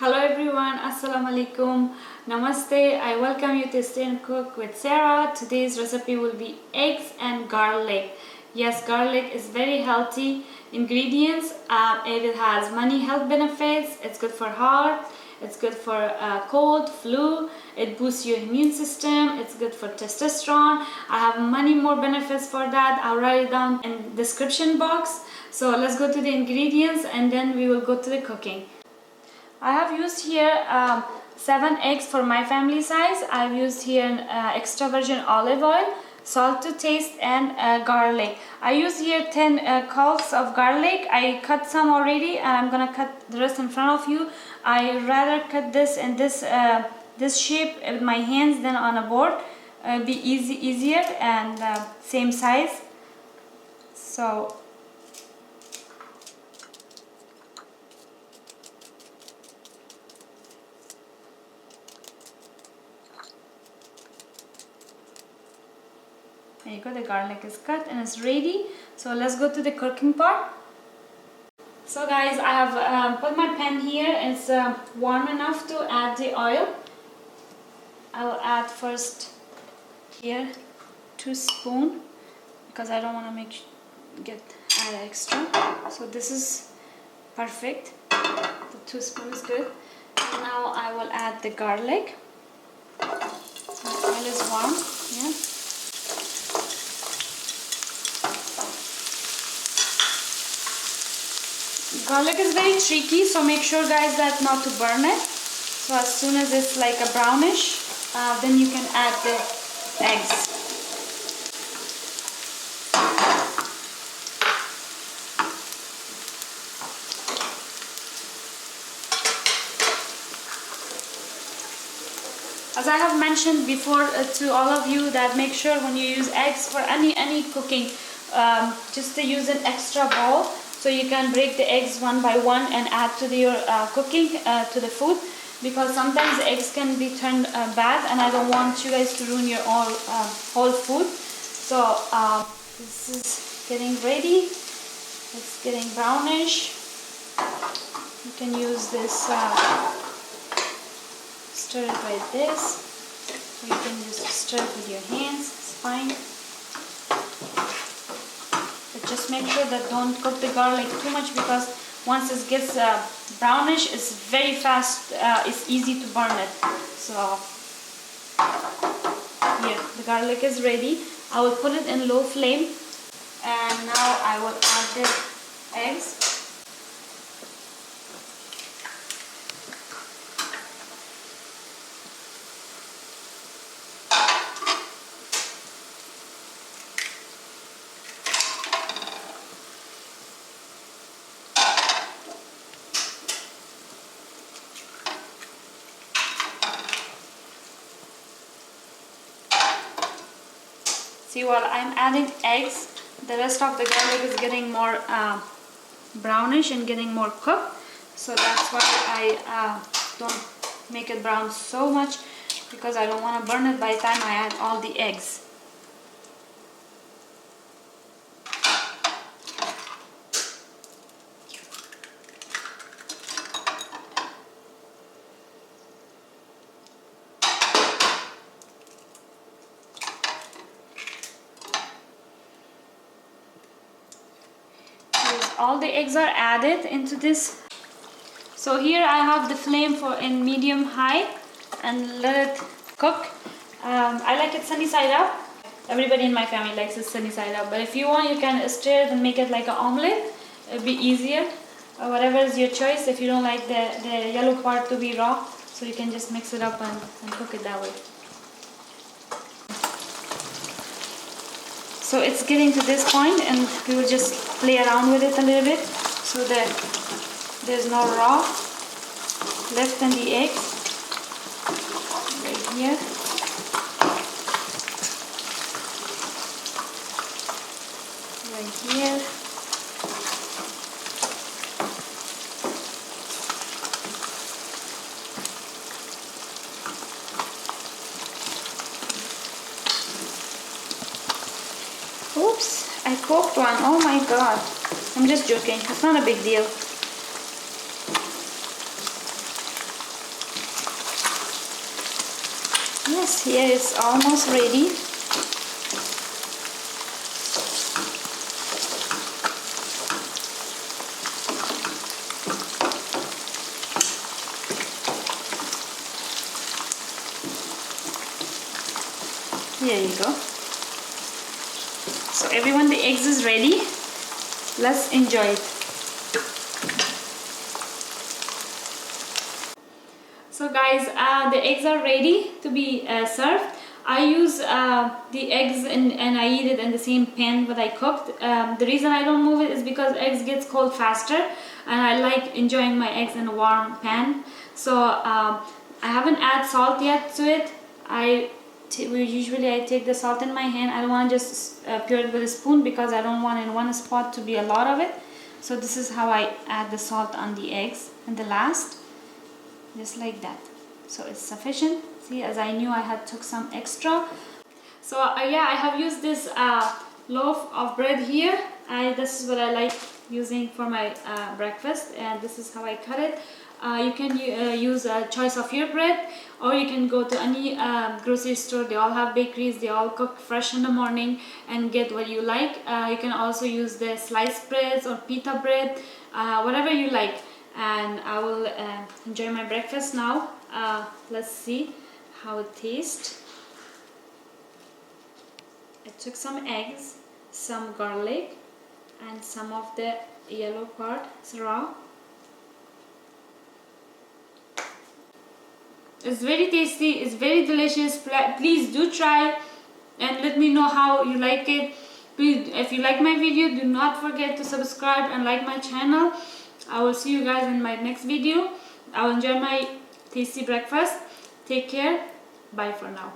Hello everyone, Assalamu alaikum, Namaste. I welcome you to Stay and Cook with Sarah. Today's recipe will be eggs and garlic. Yes, garlic is very healthy ingredients. It has many health benefits. It's good for heart. It's good for cold, flu. It boosts your immune system. It's good for testosterone. I have many more benefits for that. I'll write it down in the description box. So let's go to the ingredients and then we will go to the cooking. I have used here 7 eggs for my family size. I've used here extra virgin olive oil, salt to taste, and garlic. I use here 10 cloves of garlic. I cut some already and I'm gonna cut the rest in front of you. I rather cut this in this shape with my hands than on a board. Be easier and same size. So there you go, the garlic is cut and it's ready. So let's go to the cooking part. So guys, I have put my pan here. It's warm enough to add the oil. I will add first here 2 spoons because I don't want to add extra. So this is perfect. The 2 spoons is good. And now I will add the garlic. So the oil is warm. Yeah. Garlic is very tricky, so make sure guys that not to burn it. So as soon as it's like a brownish, then you can add the eggs. As I have mentioned before to all of you, that make sure when you use eggs for any cooking, just to use an extra bowl. So you can break the eggs one by one and add to your cooking, to the food, because sometimes the eggs can be turned bad and I don't want you guys to ruin your whole food. So this is getting ready. It's getting brownish. You can use this, stir it like this. Or you can just stir it with your hands, it's fine. Just make sure that don't cook the garlic too much, because once it gets brownish, it's very fast, it's easy to burn it. So here, the garlic is ready. I will put it in low flame and now I will add the eggs. See, while I'm adding eggs, the rest of the garlic is getting more brownish and getting more cooked. So that's why I don't make it brown so much, because I don't want to burn it by the time I add all the eggs. All the eggs are added into this. So here I have the flame in medium high and let it cook. I like it sunny side up. Everybody in my family likes it sunny side up, but if you want, you can stir it and make it like an omelette. It'll be easier. Whatever is your choice. If you don't like the yellow part to be raw, so you can just mix it up and cook it that way. So it's getting to this point and we will just play around with it a little bit so that there's no raw left in the eggs. Right here. Right here. Oops, I cooked one. Oh my god. I'm just joking. It's not a big deal. breakfast. Here it's almost ready. Here you go. So everyone, the eggs is ready. Let's enjoy it. So guys, the eggs are ready to be served. I use the eggs and I eat it in the same pan that I cooked. The reason I don't move it is because eggs gets cold faster, and I like enjoying my eggs in a warm pan. So I haven't added salt yet to it. Usually I take the salt in my hand. I don't want to just pour it with a spoon because I don't want in one spot to be a lot of it. So this is how I add the salt on the eggs in the last, just like that. So it's sufficient. See, as I knew I had took some extra. So yeah, I have used this loaf of bread here. This is what I like using for my breakfast, and this is how I cut it. You can use a choice of your bread, or you can go to any grocery store. They all have bakeries. They all cook fresh in the morning and get what you like. You can also use the sliced breads or pita bread, whatever you like. And I will enjoy my breakfast now. Let's see how it tastes. I took some eggs, some garlic, and some of the yellow part is raw. It's very tasty, it's very delicious. Please do try and let me know how you like it. Please, if you like my video, do not forget to subscribe and like my channel. I will see you guys in my next video. I will enjoy my tasty breakfast. Take care. Bye for now.